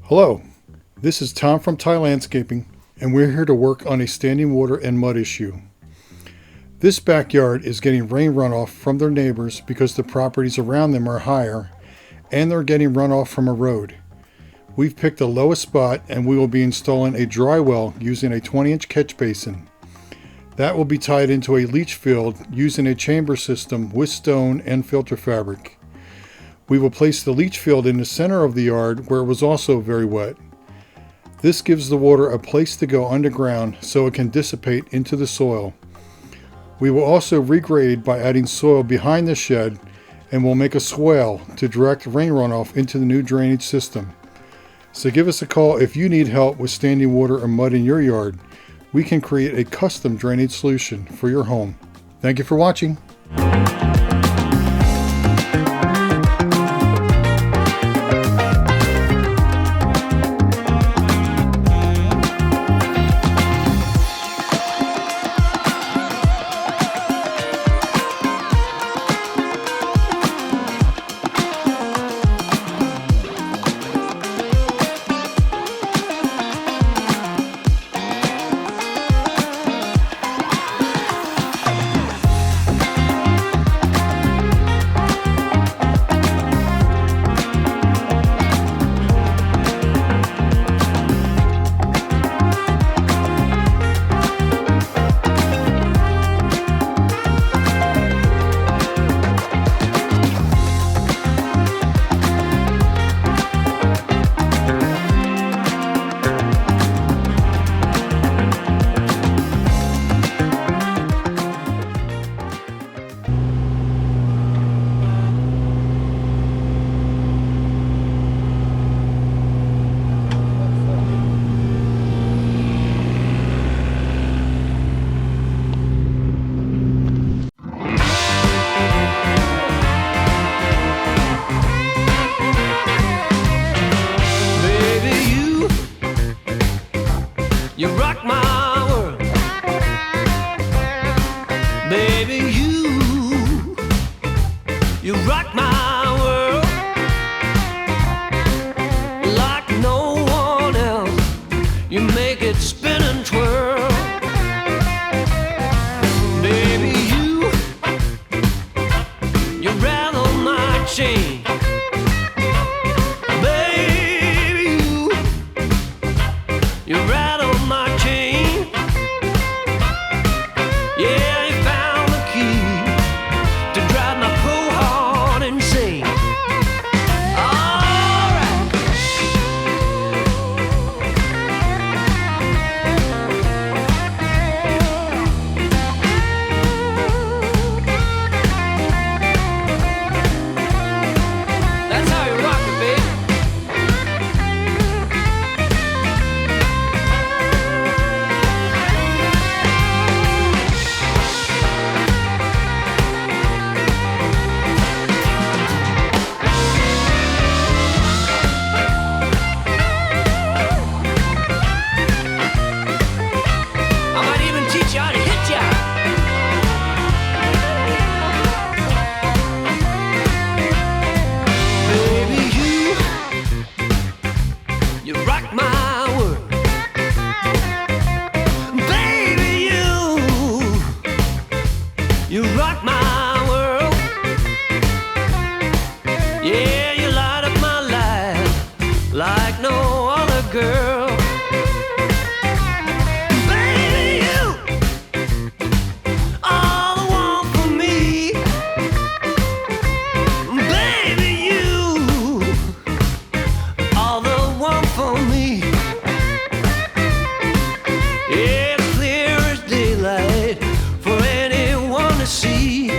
Hello, this is Tom from Thai Landscaping, and we're here to work on a standing water and mud issue. This backyard is getting rain runoff from their neighbors because the properties around them are higher, and they're getting runoff from a road. We've picked the lowest spot, and we will be installing a dry well using a 20-inch catch basin. That will be tied into a leach field using a chamber system with stone and filter fabric. We will place the leach field in the center of the yard where it was also very wet. This gives the water a place to go underground so it can dissipate into the soil. We will also regrade by adding soil behind the shed, and we'll make a swale to direct rain runoff into the new drainage system. So give us a call if you need help with standing water or mud in your yard. We can create a custom drainage solution for your home. Thank you for watching. You rock my world, baby. You rock my world like no one else. You make it spin and twirl, baby. You rattle my chain. You rattle my chain. Yeah, you found the key to drive my poor heart insane. That's how you rock it, baby. You rock my world, baby. You rock my world. Yeah, you light up my life like no other girl. Baby, you are the one for me. Baby, you are the one for me. Yeah, clear as daylight for anyone to see.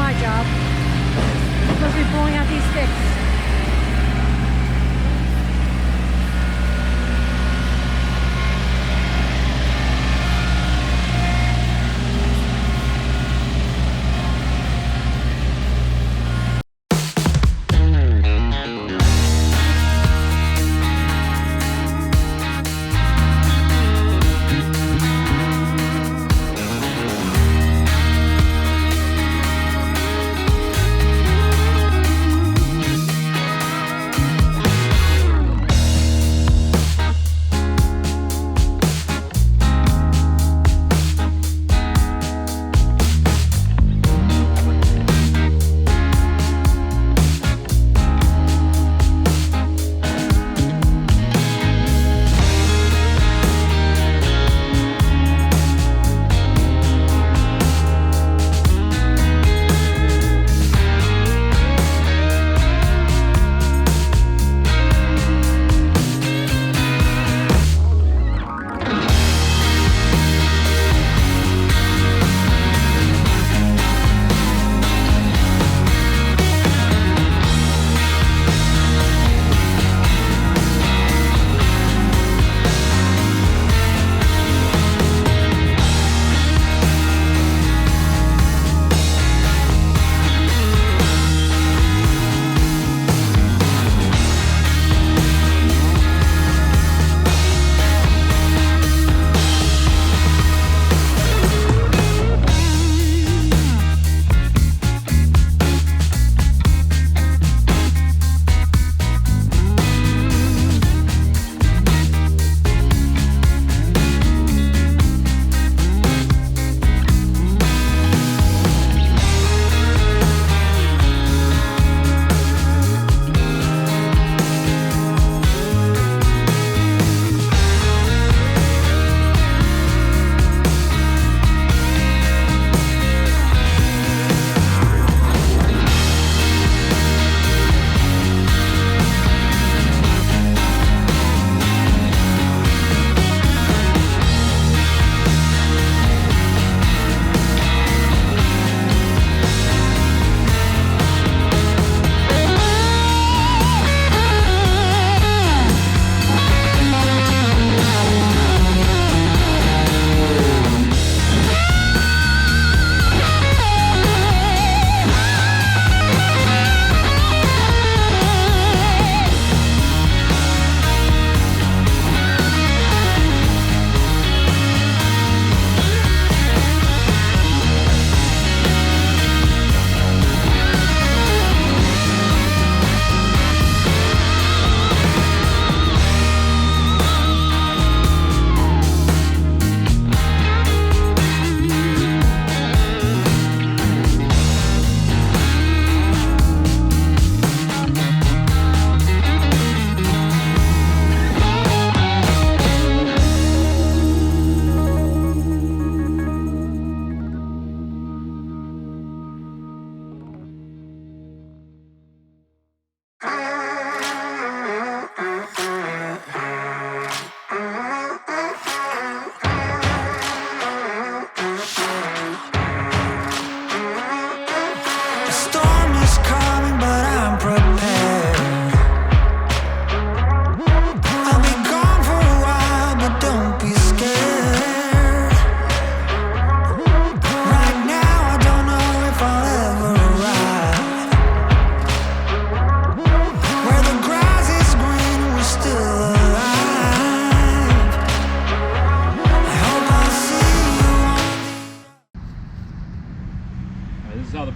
my job. I'm supposed to be pulling out these sticks.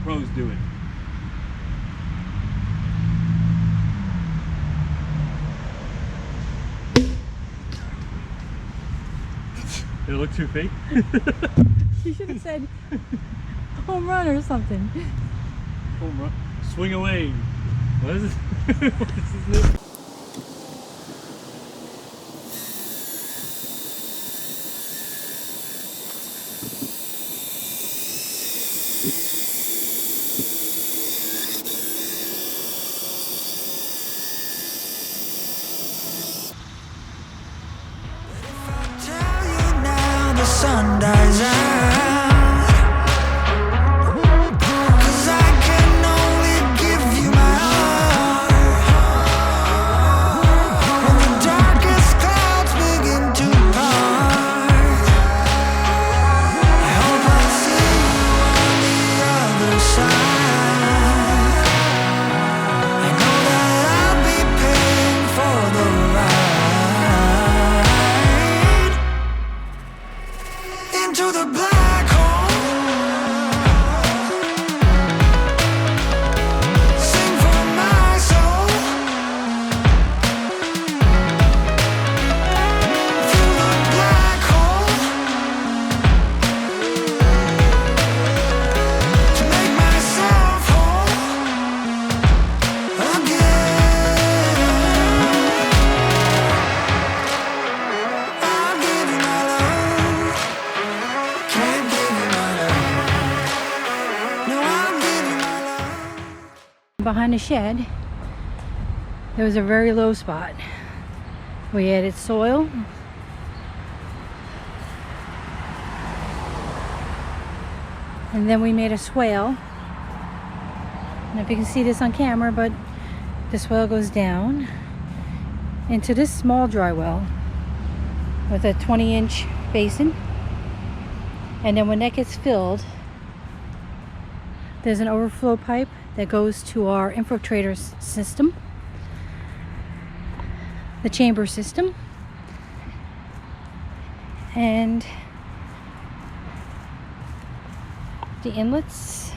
pros do it. Did it look too fake? You should have said home run or something. Home run. Swing away. What is this? What is this? Sun dies out, 'cause I behind the shed, there was a very low spot. We added soil. And then we made a swale. And if you can see this on camera, but the swale goes down into this small dry well with a 20-inch basin. And then when that gets filled, there's an overflow pipe that goes to our infiltrator system, the chamber system, and the inlets.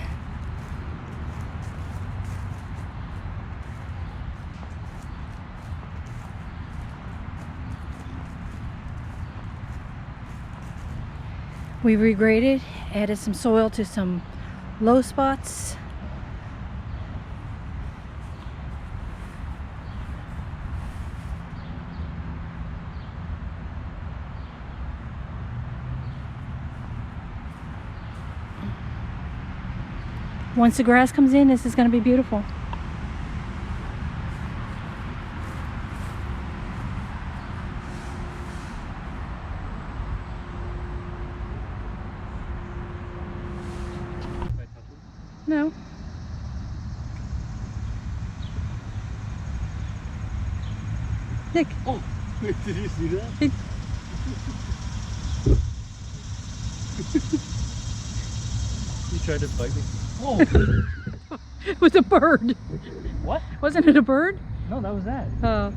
We regraded, added some soil to some low spots. Once the grass comes in, this is going to be beautiful. No. Nick. Oh, did you see that? Nick. He tried to bite me. Oh, It was a bird. what? Wasn't it a bird? No, that was that. Oh.